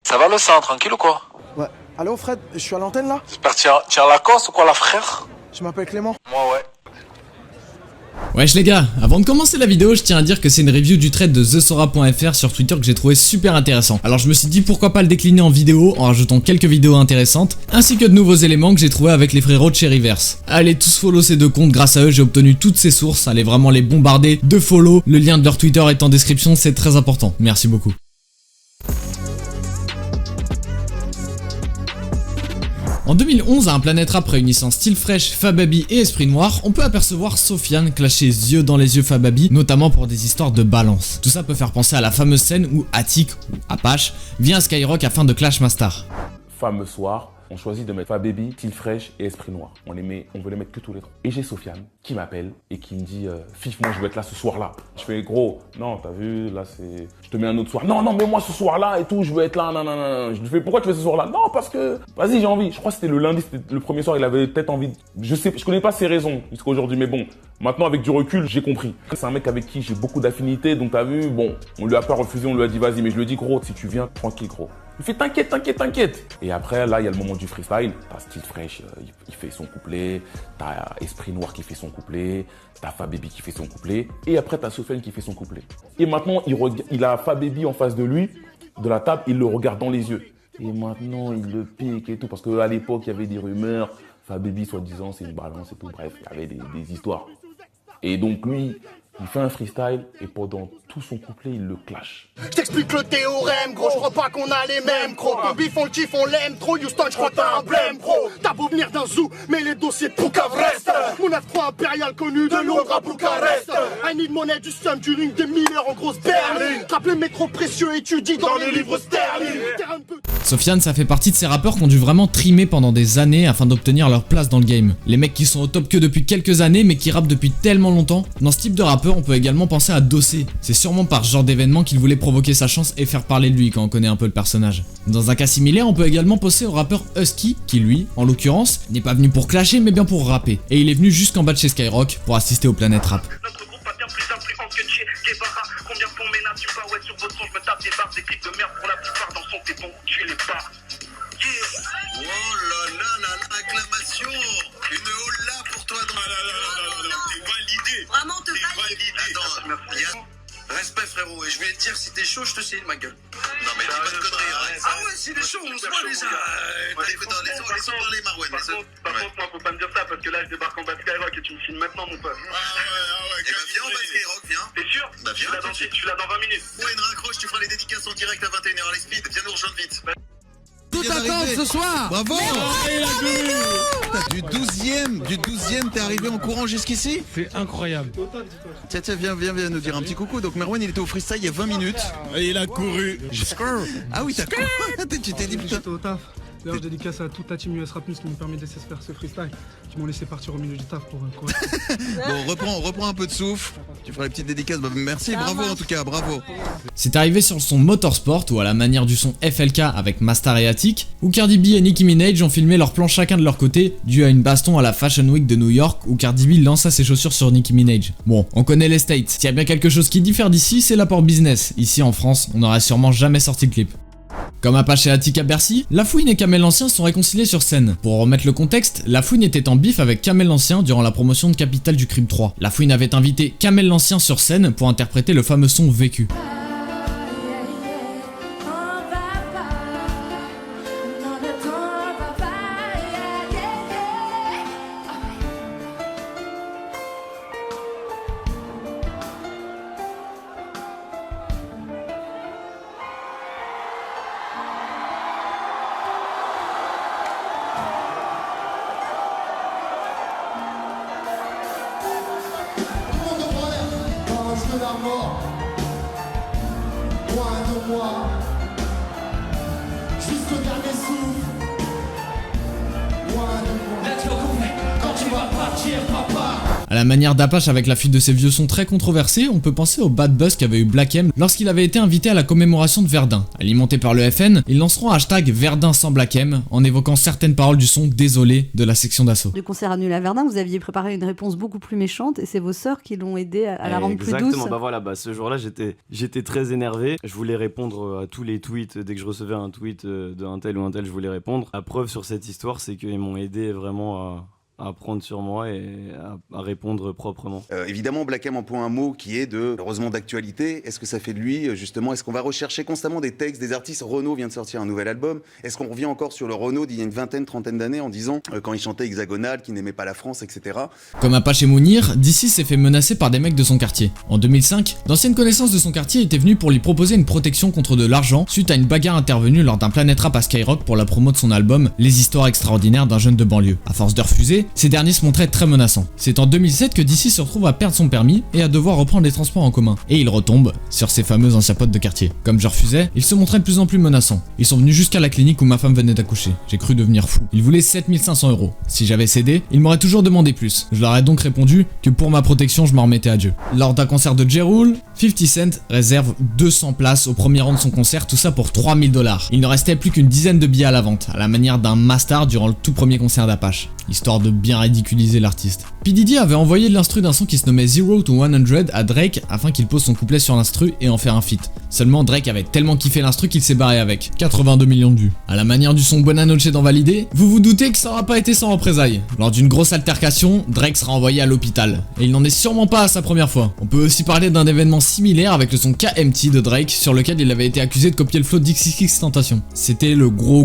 Ça va le sang, tranquille ou quoi? Ouais. Allô Fred, je suis à l'antenne là? J'espère que tu as la cosse ou quoi, la frère? Je m'appelle Clément. Moi, ouais. Wesh les gars, avant de commencer la vidéo, je tiens à dire que c'est une review du trade de thesora.fr sur Twitter que j'ai trouvé super intéressant. Alors je me suis dit pourquoi pas le décliner en vidéo en rajoutant quelques vidéos intéressantes, ainsi que de nouveaux éléments que j'ai trouvé avec les frérots de chez Reverse. Allez tous follow ces deux comptes, grâce à eux j'ai obtenu toutes ces sources, allez vraiment les bombarder de follow, le lien de leur Twitter est en description, c'est très important, merci beaucoup. En 2011, à un Planet Rap réunissant Style Fresh, Fababy et Esprit Noir, on peut apercevoir Sofiane clasher yeux dans les yeux Fababy, notamment pour des histoires de balance. Tout ça peut faire penser à la fameuse scène où Attic, ou Apache, vient à Skyrock afin de clash Mastar. Fameux soir, on choisit de mettre Fababy, Style Fresh et Esprit Noir. On veut les mettre que tous les trois. Et j'ai Sofiane qui m'appelle et qui me dit Fif, moi je veux être là ce soir-là. Je fais gros, non, t'as vu, là c'est. Je te mets un autre soir. Non, mais moi ce soir-là et tout, je veux être là. Non. Je lui fais pourquoi tu fais ce soir-là? Non, parce que. Vas-y, j'ai envie. Je crois que c'était le lundi, c'était le premier soir, il avait peut-être envie. Je connais pas ses raisons jusqu'à aujourd'hui, mais bon. Maintenant, avec du recul, j'ai compris. C'est un mec avec qui j'ai beaucoup d'affinités, donc t'as vu, bon, on lui a pas refusé, on lui a dit vas-y, mais je lui ai dit gros, si tu viens, tranquille gros. Il fait t'inquiète. Et après, là, il y a le moment du freestyle. T'as Style Fresh, il fait son couplet. T'as Esprit Noir qui fait son couplet. T'as Fababy qui fait son couplet. Et après, t'as Sofiane qui fait son couplet. Et maintenant, il a Fababy en face de lui, de la table, il le regarde dans les yeux. Et maintenant, il le pique et tout. Parce qu'à l'époque, il y avait des rumeurs. Fababy, soi-disant, c'est une balance et tout. Bref, il y avait des histoires. Et donc, lui, il fait un freestyle et pendant tout son couplet, il le clash. Je t'explique le théorème, gros, je crois pas qu'on a les mêmes, gros. Ton bif, on le kiffe, on l'aime trop. Houston, je crois que t'as un blême, gros. T'as beau venir d'un zoo, mais les dossiers de Poucave restent. Mon F3 impérial connu de Londres à Bucarest. I need money du sum, du ring des mineurs en grosse berline. Trappe les métros précieux, étudie dans les livres sterling. Sofiane, ça fait partie de ces rappeurs qui ont dû vraiment trimer pendant des années afin d'obtenir leur place dans le game. Les mecs qui sont au top que depuis quelques années mais qui rappent depuis tellement longtemps. Dans ce type de rappeur, on peut également penser à Dossé. C'est sûrement par ce genre d'événement qu'il voulait provoquer sa chance et faire parler de lui quand on connaît un peu le personnage. Dans un cas similaire, on peut également penser au rappeur Husky, qui lui, en l'occurrence, n'est pas venu pour clasher mais bien pour rapper. Et il est venu jusqu'en bas de chez Skyrock pour assister au Planet Rap. Notre groupe a bien plus d'influence que Che Guevara. Combien font ménage du ouais sur votre son, je me tape des barres, des clips de merde pour la plupart dans son t'es bon, tu les barres. Yeah. Oh là là, acclamation. Une holla pour toi dans t'es validé. Vraiment te validé. Attends, respect frérot, et je vais te dire si t'es chaud, je te signe ma gueule. Non mais dis pas de conneries, arrête. Ah ouais, si t'es chaud, on se voit déjà. Écoute, laissons parler Marwan. Par contre, moi faut pas me dire ça parce que là je débarque en bas de Skyrock et tu me filmes maintenant mon pote. Ah ouais. Eh ben viens en bas de Skyrock, viens. T'es sûr? Bah viens. Je suis là dans 20 minutes. Ouais, une raccroche, tu feras les dédicaces en direct à 21h à l'Esprit, viens nous rejoindre vite. Tout attend ce soir. Bravo. Du 12e, t'es arrivé en courant jusqu'ici? C'est incroyable. Tiens, viens nous dire un petit coucou. Donc Merwan, il était au freestyle il y a 20 minutes. Et il a couru. Ah oui, t'as couru. Tu t'es dit putain. J'étais au taf. D'ailleurs, je dédicace à toute la team US Rap News qui nous permet de laisser faire ce freestyle, qui m'ont laissé partir au milieu du taf pour courir. Bon, reprends un peu de souffle. Tu feras les petites dédicaces. Bah, merci, bravo en tout cas, bravo. C'est arrivé sur le son Motorsport ou à la manière du son FLK avec Mastar et Attic, où Cardi B et Nicki Minaj ont filmé leur plan chacun de leur côté, dû à une baston à la Fashion Week de New York où Cardi B lança ses chaussures sur Nicki Minaj. Bon, on connaît les States. S'il y a bien quelque chose qui diffère d'ici, c'est l'apport business. Ici en France, on n'aurait sûrement jamais sorti le clip. Comme Apache et Attic à Bercy, La Fouine et Kamel l'Ancien sont réconciliés sur scène. Pour remettre le contexte, La Fouine était en bif avec Kamel l'Ancien durant la promotion de Capital du Crime 3. La Fouine avait invité Kamel l'Ancien sur scène pour interpréter le fameux son Vécu. À la manière d'Apache avec la fuite de ses vieux sons très controversés, on peut penser au bad buzz qu'avait eu Black M lorsqu'il avait été invité à la commémoration de Verdun. Alimenté par le FN, ils lanceront hashtag Verdun sans Black M en évoquant certaines paroles du son Désolé de la section d'assaut. Du concert annulé à Verdun, vous aviez préparé une réponse beaucoup plus méchante et c'est vos sœurs qui l'ont aidé à la rendre plus douce. Exactement, voilà, ce jour-là j'étais très énervé. Je voulais répondre à tous les tweets. Dès que je recevais un tweet d'un tel ou un tel, je voulais répondre. La preuve sur cette histoire, c'est qu'ils m'ont aidé vraiment à prendre sur moi et à répondre proprement. Évidemment, Black M emploie un mot qui est heureusement d'actualité. Est-ce que ça fait de lui, justement, est-ce qu'on va rechercher constamment des textes, des artistes? Renaud vient de sortir un nouvel album. Est-ce qu'on revient encore sur le Renaud d'il y a une vingtaine, trentaine d'années en disant, quand il chantait Hexagonal, qu'il n'aimait pas la France, etc. Comme Apache et Mounir, DC s'est fait menacer par des mecs de son quartier. En 2005, d'anciennes connaissances de son quartier étaient venues pour lui proposer une protection contre de l'argent suite à une bagarre intervenue lors d'un Planet Rap à Skyrock pour la promo de son album Les histoires extraordinaires d'un jeune de banlieue. À force de refuser, ces derniers se montraient très menaçants. C'est en 2007 que DC se retrouve à perdre son permis et à devoir reprendre les transports en commun. Et il retombe sur ses fameux anciens potes de quartier. Comme je refusais, ils se montraient de plus en plus menaçants. Ils sont venus jusqu'à la clinique où ma femme venait d'accoucher. J'ai cru devenir fou. Ils voulaient 7500 €. Si j'avais cédé, ils m'auraient toujours demandé plus. Je leur ai donc répondu que pour ma protection, je m'en remettais à Dieu. Lors d'un concert de J. Rule, 50 Cent réserve 200 places au premier rang de son concert, tout ça pour 3000 $. Il ne restait plus qu'une dizaine de billets à la vente, à la manière d'un master durant le tout premier concert d'Apache, histoire de bien ridiculiser l'artiste. P. Diddy avait envoyé l'instru d'un son qui se nommait 0 to 100 à Drake afin qu'il pose son couplet sur l'instru et en faire un feat. Seulement Drake avait tellement kiffé l'instru qu'il s'est barré avec. 82 millions de vues. À la manière du son Buona Noche dans Validé, vous vous doutez que ça aura pas été sans représailles. Lors d'une grosse altercation, Drake sera envoyé à l'hôpital. Et il n'en est sûrement pas à sa première fois. On peut aussi parler d'un événement similaire avec le son KMT de Drake sur lequel il avait été accusé de copier le flow d'XXXTentacion. C'était le gros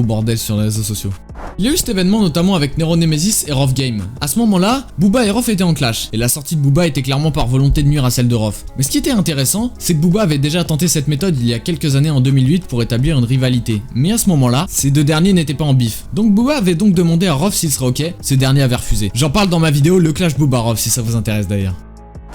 bordel sur les réseaux sociaux. Il y a eu cet événement notamment avec Nero Nemesis et Rof Game. À ce moment-là, Booba et Rof étaient en clash, et la sortie de Booba était clairement par volonté de nuire à celle de Rof. Mais ce qui était intéressant, c'est que Booba avait déjà tenté cette méthode il y a quelques années en 2008 pour établir une rivalité. Mais à ce moment-là, ces deux derniers n'étaient pas en bif. Donc Booba avait donc demandé à Rof s'il serait ok, ce dernier avait refusé. J'en parle dans ma vidéo Le Clash Booba-Rof si ça vous intéresse d'ailleurs.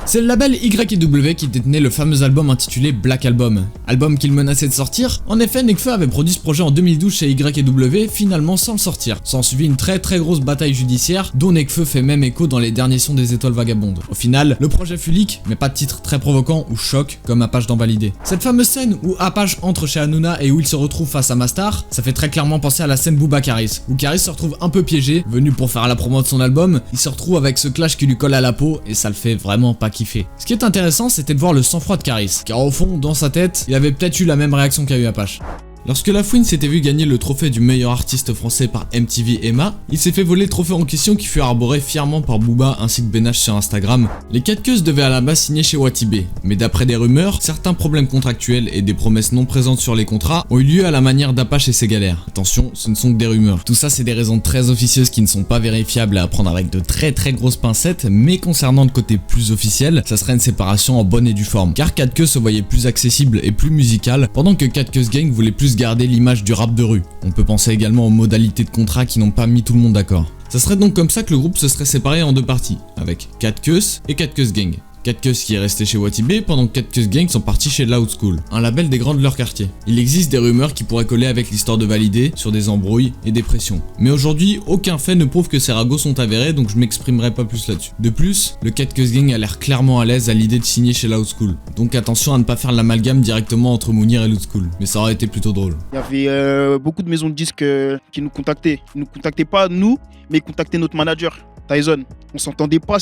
C'est le label YW qui détenait le fameux album intitulé Black Album, album qu'il menaçait de sortir. En effet, Nekfeu avait produit ce projet en 2012 chez YW, finalement sans le sortir. S'en suivit une très grosse bataille judiciaire, dont Nekfeu fait même écho dans les derniers sons des Étoiles Vagabondes. Au final, le projet fut leak, mais pas de titre très provoquant ou choc comme Apache dans Validé. Cette fameuse scène où Apache entre chez Hanouna et où il se retrouve face à Mastar, ça fait très clairement penser à la scène Booba Karis, où Karis se retrouve un peu piégé, venu pour faire la promo de son album, il se retrouve avec ce clash qui lui colle à la peau et ça le fait vraiment pas kiffer. Ce qui est intéressant, c'était de voir le sang-froid de Karis, car au fond, dans sa tête, il avait peut-être eu la même réaction qu'a eu Apache. Lorsque La Fouine s'était vu gagner le trophée du meilleur artiste français par MTV EMA, il s'est fait voler le trophée en question qui fut arboré fièrement par Booba ainsi que Benache sur Instagram. Les 4 queues devaient à la base signer chez Watibé, mais d'après des rumeurs, certains problèmes contractuels et des promesses non présentes sur les contrats ont eu lieu à la manière d'Apache et ses galères. Attention, ce ne sont que des rumeurs. Tout ça c'est des raisons très officieuses qui ne sont pas vérifiables et à prendre avec de très grosses pincettes, mais concernant le côté plus officiel, ça serait une séparation en bonne et due forme, car 4 queues se voyait plus accessible et plus musical, pendant que 4 queues Gang voulait plus garder l'image du rap de rue. On peut penser également aux modalités de contrat qui n'ont pas mis tout le monde d'accord. Ça serait donc comme ça que le groupe se serait séparé en deux parties, avec 4 queues et 4 queues Gang. 4 queues qui est resté chez Watibé pendant que 4 queues Gang sont partis chez Loud School, un label des grands de leur quartier. Il existe des rumeurs qui pourraient coller avec l'histoire de Validé sur des embrouilles et des pressions. Mais aujourd'hui, aucun fait ne prouve que ces ragots sont avérés, donc je m'exprimerai pas plus là-dessus. De plus, le 4 queues Gang a l'air clairement à l'aise à l'idée de signer chez Loud School. Donc attention à ne pas faire l'amalgame directement entre Mounir et Loud School, mais ça aurait été plutôt drôle. Il y avait beaucoup de maisons de disques qui nous contactaient. Ils nous contactaient pas nous, mais ils contactaient notre manager. Tyson, on s'entendait pas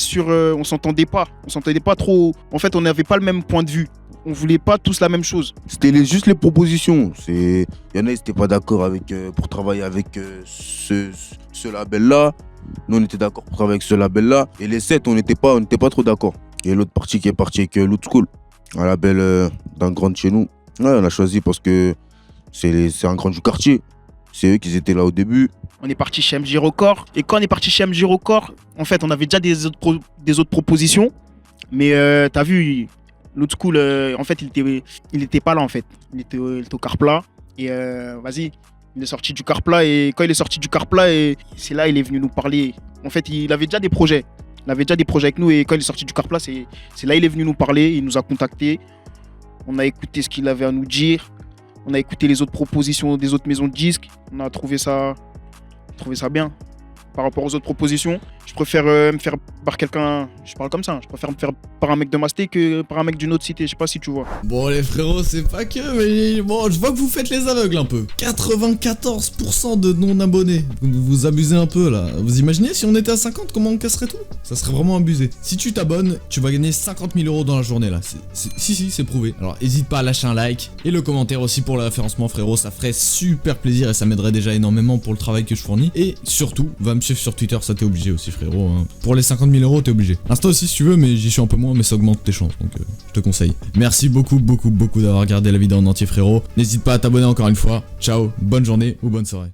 trop. En fait, on n'avait pas le même point de vue. On voulait pas tous la même chose. C'était juste les propositions. Il y en a, ils n'étaient pas d'accord avec pour travailler avec ce label-là. Nous, on était d'accord pour travailler avec ce label-là. Et les 7, on n'était pas trop d'accord. Et l'autre partie qui est partie avec Loot School, un label d'un grand de chez nous. Ouais, on a choisi parce que c'est un grand du quartier. C'est eux qui étaient là au début. On est parti chez MJ Record. Et quand on est parti chez MJ Record, en fait, on avait déjà des autres propositions. Mais t'as vu, l'autre school, en fait, il était pas là, en fait. Il était au Carplat. Et vas-y, il est sorti du Carplat. Et quand il est sorti du Carplat, c'est là il est venu nous parler. En fait, il avait déjà des projets. Il avait déjà des projets avec nous. Et quand il est sorti du Carplat, c'est là il est venu nous parler. Il nous a contactés. On a écouté ce qu'il avait à nous dire. On a écouté les autres propositions des autres maisons de disques. On a trouvé ça bien. par rapport aux autres propositions. Je préfère me faire par quelqu'un, je parle comme ça, je préfère me faire par un mec de Masté que par un mec d'une autre cité, je sais pas si tu vois. Bon les frérots, c'est pas que, mais bon, je vois que vous faites les aveugles un peu. 94% de non-abonnés. Vous abusez un peu là. Vous imaginez si on était à 50, comment on casserait tout? Ça serait vraiment abusé. Si tu t'abonnes, tu vas gagner 50 000 € dans la journée là. Si, c'est prouvé. Alors hésite pas à lâcher un like et le commentaire aussi pour le référencement frérot, ça ferait super plaisir et ça m'aiderait déjà énormément pour le travail que je fournis. Et surtout, va me suivre sur Twitter, ça t'es obligé aussi frérot. Hein. Pour les 50 000 € t'es obligé. Insta aussi si tu veux, mais j'y suis un peu moins, mais ça augmente tes chances, donc je te conseille. Merci beaucoup d'avoir regardé la vidéo en entier frérot. N'hésite pas à t'abonner encore une fois. Ciao, bonne journée ou bonne soirée.